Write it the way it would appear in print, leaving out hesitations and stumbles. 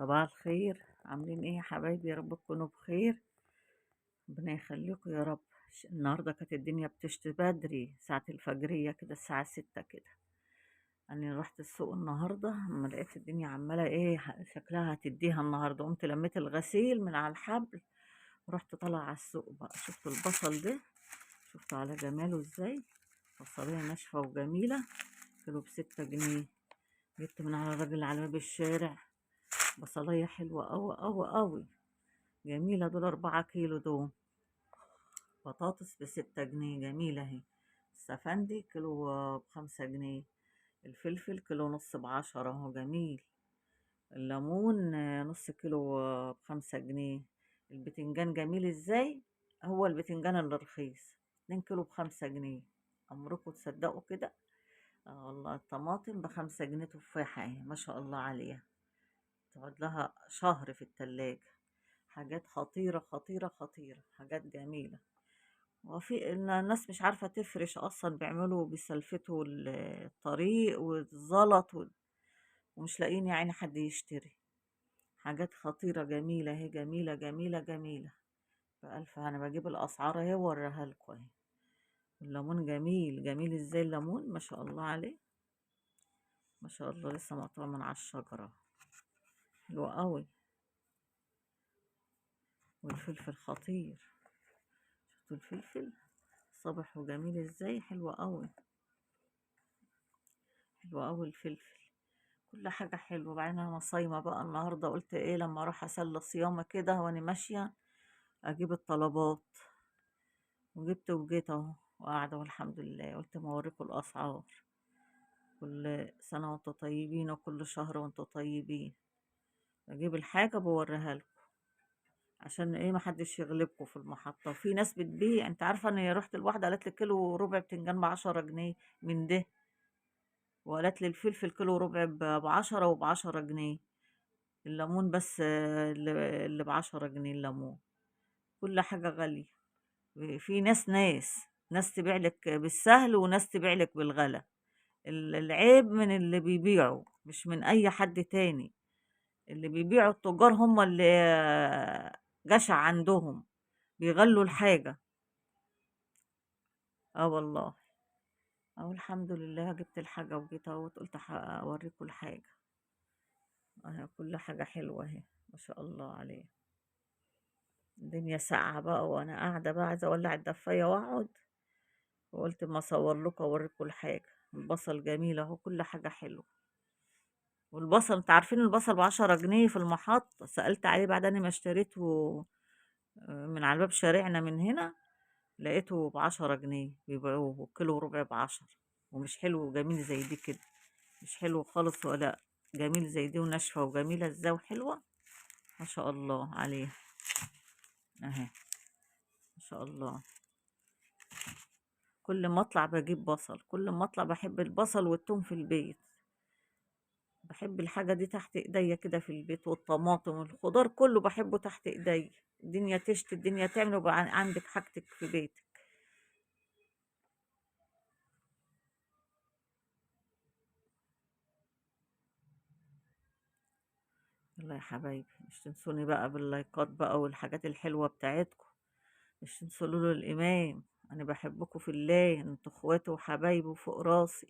صباح الخير، عاملين ايه يا حبايبي؟ يا رب تكونوا بخير. ربنا يخليكم يا رب. النهارده كانت الدنيا بتشتي بدري، ساعة الفجرية كده، الساعة 6 كده. أنا رحت السوق النهارده، اما لقيت الدنيا عمالة ايه شكلها هتديها النهارده، قمت لميت الغسيل من على الحبل ورحت طالعة على السوق بقى. شفت البصل ده؟ شفته على جماله ازاي؟ بصلية ناشفة وجميلة، كيلو ب6 جنيه. جبت من على الراجل على باب الشارع بصلية حلوة أوي أوي أوي، جميلة. دول 4 كيلو دول. بطاطس ب6 جنيه، جميلة اهي. السفندي كيلو ب5 جنيه. الفلفل كيلو ونص ب10 اهو، جميل. الليمون نص كيلو ب5 جنيه. البتنجان جميل ازاي، هو البتنجان اللي رخيص 2 كيلو ب5 جنيه. عمركم تصدقوا كده؟ اه والله. الطماطم ب5 جنيه، تفاحة اهي ما شاء الله عليها، تقعد لها شهر في التلاجة. حاجات خطيرة خطيرة خطيرة، حاجات جميلة. وفي الناس مش عارفة تفرش أصلا، بيعملوا بيسلفتوا الطريق والزلط ومش لاقيين يعني حد يشتري. حاجات خطيرة جميلة اهي، جميلة جميلة جميلة. بألف، أنا بجيب الأسعار اهي ووريها لكم اهي. الليمون جميل جميل ازاي، الليمون ما شاء الله عليه، ما شاء الله، لسه مقطوع من على الشجرة، حلو قوي. والفلفل خطير، شفتوا الفلفل صبح وجميل ازاي، حلو قوي، حلو قوي الفلفل. كل حاجة حلوة. بعدين أنا صايمة بقى النهاردة، قلت ايه لما اروح اسلي صيامة كده وانا ماشية اجيب الطلبات. وجبت وجيت اهو وقاعدة، والحمد لله. قلت ما اوريكم الاسعار. كل سنة وانتم طيبين، وكل شهر وانتم طيبين. اجيب الحاجة بوريها لكم، عشان ايه محدش يغلبكم في المحطة. وفي ناس بتبيع، انت عارفة ان رحت الواحدة قالت لي كيلو وربع بتنجان ب10 جنيه من ده، وقالت لي الفلفل كيلو وربع ب10 وب10 جنيه. الليمون بس اللي ب10 جنيه الليمون. كل حاجة غالية. في ناس تبيع لك بالسهل، وناس تبيع لك بالغلا. العيب من اللي بيبيعوا، مش من أي حد تاني. اللي بيبيعوا التجار هم اللي جشع عندهم، بيغلوا الحاجة. اه والله. اه الحمد لله، جبت الحاجة وجيت اهوت، قلت اوريكم الحاجة. اه كل حاجة حلوة اهي، ما شاء الله عليه. الدنيا ساقعة بقى، وانا قاعدة بقى عايزة اولع الدفاية واقعد، وقلت ما اصور لكم اوريكم الحاجة. البصل جميل اهو، كل حاجة حلوة. والبصل انت عارفين البصل ب10 جنيه في المحط، سألت عليه بعد ما اشتريته من على باب شارعنا من هنا. لقيته ب10 جنيه بيبيعوه، كيلو وربع ب10. ومش حلو وجميل زي دي كده، مش حلو خالص ولا جميل زي دي، وناشفة وجميلة ازاي وحلوة، ما شاء الله عليها اهي، ما شاء الله. كل ما اطلع بجيب بصل، كل ما اطلع بحب البصل والثوم في البيت. بحب الحاجة دي تحت ايديا كده في البيت، والطماطم والخضار كله بحبه تحت ايديا. الدنيا تشتي، الدنيا تعمل، ويبقى عندك حاجتك في بيتك. يلا يا حبايبي، مش تنسوني بقى باللايكات بقى والحاجات الحلوة بتاعتكم. مش تنسوا له الإمام. أنا بحبكم في الله، انتوا اخواتي وحبايبي وفوق راسي.